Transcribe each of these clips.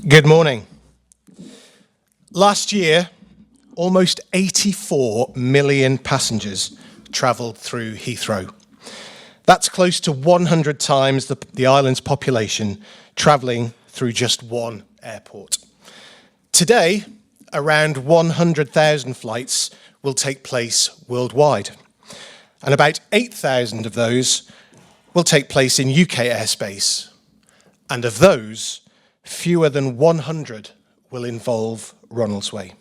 Good morning. Last year, almost 84 million passengers travelled through Heathrow. That's close to 100 times the island's population travelling through just one airport. Today, around 100,000 flights will take place worldwide, and about 8,000 of those will take place in UK airspace, and of those, fewer than 100 will involve Ronaldsway.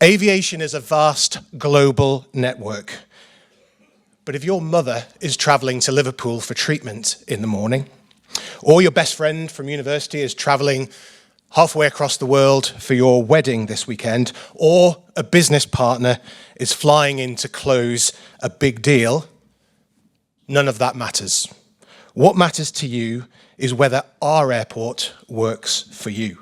Aviation is a vast global network. But if your mother is travelling to Liverpool for treatment in the morning, or your best friend from university is travelling halfway across the world for your wedding this weekend, or a business partner is flying in to close a big deal, none of that matters. What matters to you is whether our airport works for you.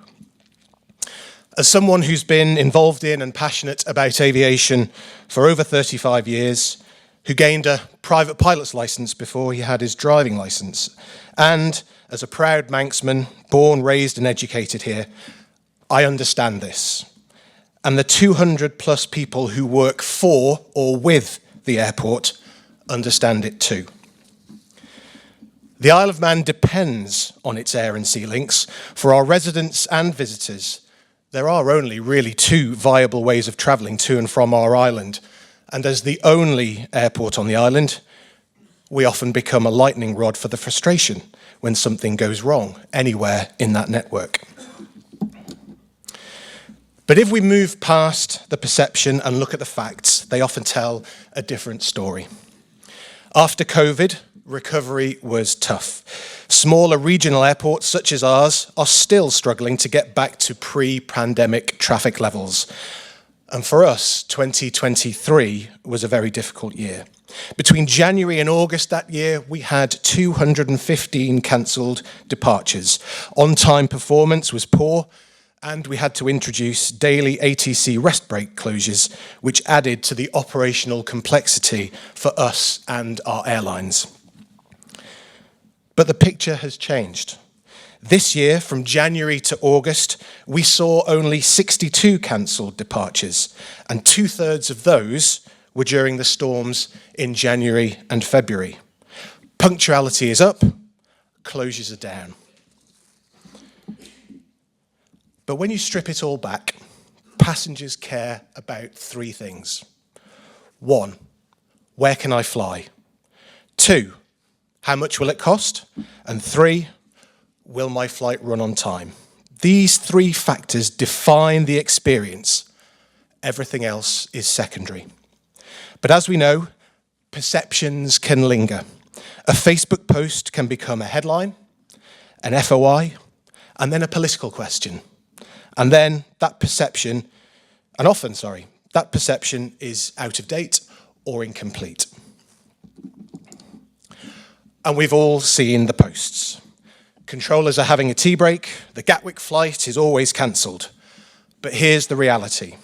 As someone who's been involved in and passionate about aviation for over 35 years, who gained a private pilot's license before he had his driving license, and as a proud Manxman, born, raised and educated here, I understand this. And the 200 plus people who work for or with the airport understand it too. The Isle of Man depends on its air and sea links. For our residents and visitors, there are only really two viable ways of travelling to and from our island. And as the only airport on the island, we often become a lightning rod for the frustration when something goes wrong anywhere in that network. But if we move past the perception and look at the facts, they often tell a different story. After COVID, recovery was tough. Smaller regional airports such as ours are still struggling to get back to pre-pandemic traffic levels. And for us, 2023 was a very difficult year. Between January and August that year, we had 215 cancelled departures. On-time performance was poor, and we had to introduce daily ATC rest break closures, which added to the operational complexity for us and our airlines. But the picture has changed. This year, from January to August, we saw only 62 cancelled departures, and 2/3 of those were during the storms in January and February. Punctuality is up, closures are down. But when you strip it all back, passengers care about three things. 1, where can I fly? 2, how much will it cost? And 3, will my flight run on time? These three factors define the experience. Everything else is secondary. But as we know, perceptions can linger. A Facebook post can become a headline, an FOI, and then a political question. And then that perception is out of date or incomplete. And we've all seen the posts. Controllers are having a tea break, the Gatwick flight is always cancelled. But here's the reality.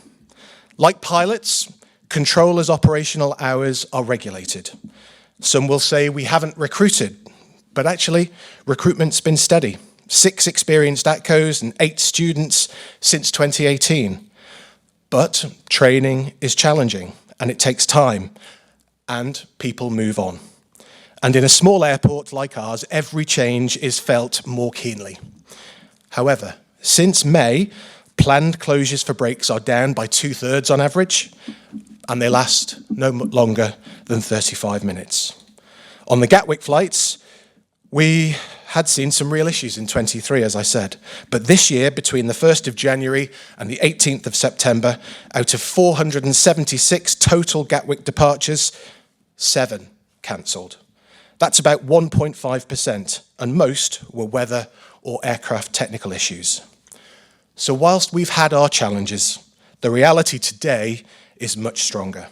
Like pilots, controllers' operational hours are regulated. Some will say we haven't recruited, but actually recruitment's been steady. 6 experienced ATCOs and 8 students since 2018. But training is challenging and it takes time and people move on. And in a small airport like ours, every change is felt more keenly. However, since May, planned closures for breaks are down by 2/3 on average, and they last no longer than 35 minutes. On the Gatwick flights, we had seen some real issues in 23, as I said. But this year, between the 1st of January and the 18th of September, out of 476 total Gatwick departures, 7 cancelled. That's about 1.5%, and most were weather or aircraft technical issues. So whilst we've had our challenges, the reality today is much stronger.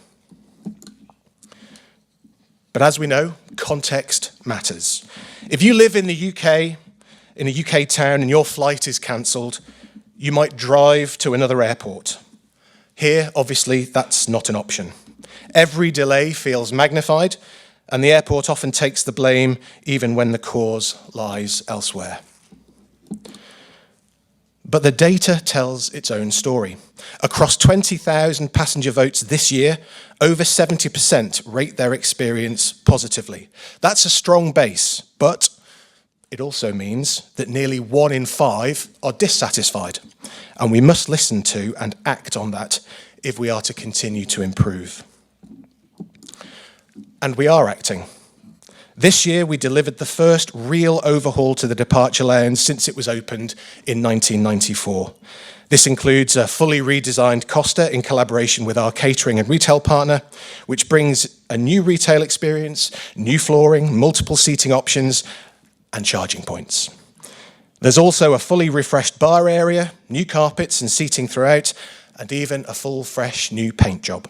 But as we know, context matters. If you live in the UK, in a UK town, and your flight is cancelled, you might drive to another airport. Here, obviously, that's not an option. Every delay feels magnified, and the airport often takes the blame even when the cause lies elsewhere. But the data tells its own story. Across 20,000 passenger votes this year, over 70% rate their experience positively. That's a strong base, but it also means that nearly 1 in 5 are dissatisfied, and we must listen to and act on that if we are to continue to improve. And we are acting. This year, we delivered the first real overhaul to the departure lounge since it was opened in 1994. This includes a fully redesigned Costa in collaboration with our catering and retail partner, which brings a new retail experience, new flooring, multiple seating options, and charging points. There's also a fully refreshed bar area, new carpets and seating throughout, and even a full, fresh, new paint job.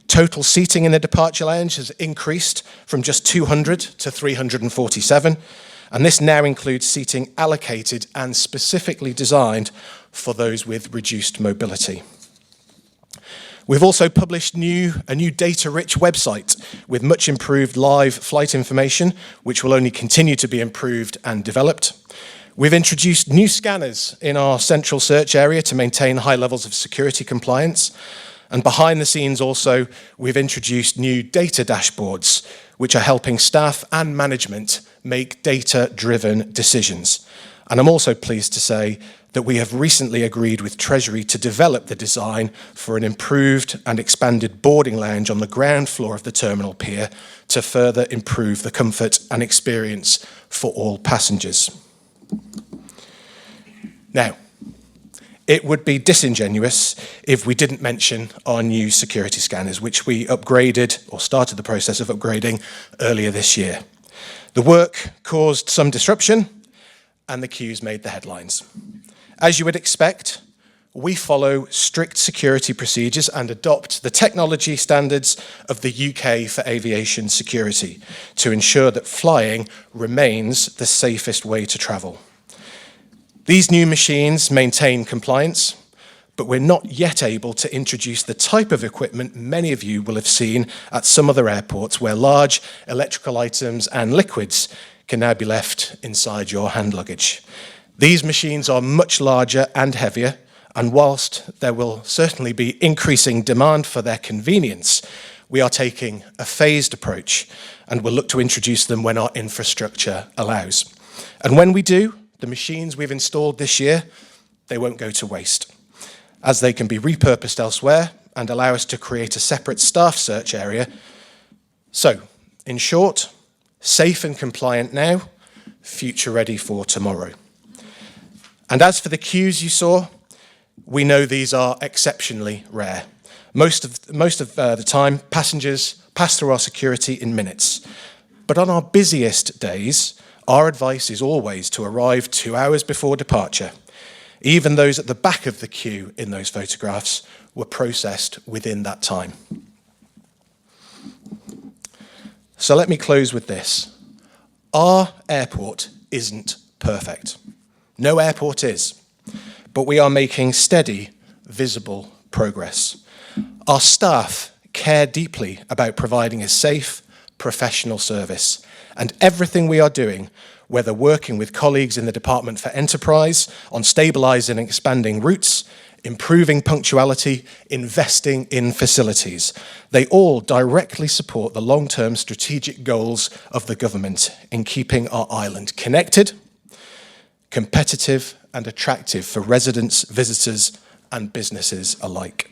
Total seating in the departure lounge has increased from just 200 to 347, and this now includes seating allocated and specifically designed for those with reduced mobility. We've also published a new data-rich website with much improved live flight information, which will only continue to be improved and developed. We've introduced new scanners in our central search area to maintain high levels of security compliance. And behind the scenes also, we've introduced new data dashboards, which are helping staff and management make data-driven decisions. And I'm also pleased to say that we have recently agreed with Treasury to develop the design for an improved and expanded boarding lounge on the ground floor of the terminal pier to further improve the comfort and experience for all passengers. Now, it would be disingenuous if we didn't mention our new security scanners, which we upgraded or started the process of upgrading earlier this year. The work caused some disruption and the queues made the headlines. As you would expect, we follow strict security procedures and adopt the technology standards of the UK for aviation security to ensure that flying remains the safest way to travel. These new machines maintain compliance, but we're not yet able to introduce the type of equipment many of you will have seen at some other airports where large electrical items and liquids can now be left inside your hand luggage. These machines are much larger and heavier, and whilst there will certainly be increasing demand for their convenience, we are taking a phased approach and will look to introduce them when our infrastructure allows. And when we do, the machines we've installed this year, they won't go to waste, as they can be repurposed elsewhere and allow us to create a separate staff search area. So, in short, safe and compliant now, future ready for tomorrow. And as for the queues you saw, we know these are exceptionally rare. Most of the time, passengers pass through our security in minutes. But on our busiest days, our advice is always to arrive 2 hours before departure. Even those at the back of the queue in those photographs were processed within that time. So let me close with this. Our airport isn't perfect. No airport is. But we are making steady, visible progress. Our staff care deeply about providing a safe, professional service. And everything we are doing, whether working with colleagues in the Department for Enterprise on stabilising and expanding routes, improving punctuality, investing in facilities, they all directly support the long-term strategic goals of the government in keeping our island connected, competitive and attractive for residents, visitors and businesses alike.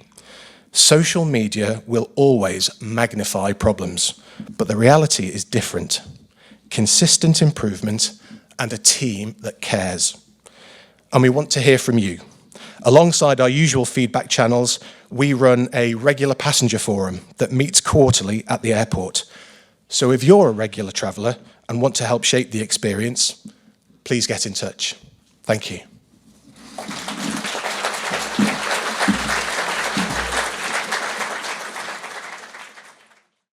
Social media will always magnify problems, but the reality is different. Consistent improvement and a team that cares. And we want to hear from you. Alongside our usual feedback channels, we run a regular passenger forum that meets quarterly at the airport. So if you're a regular traveller and want to help shape the experience, please get in touch. Thank you.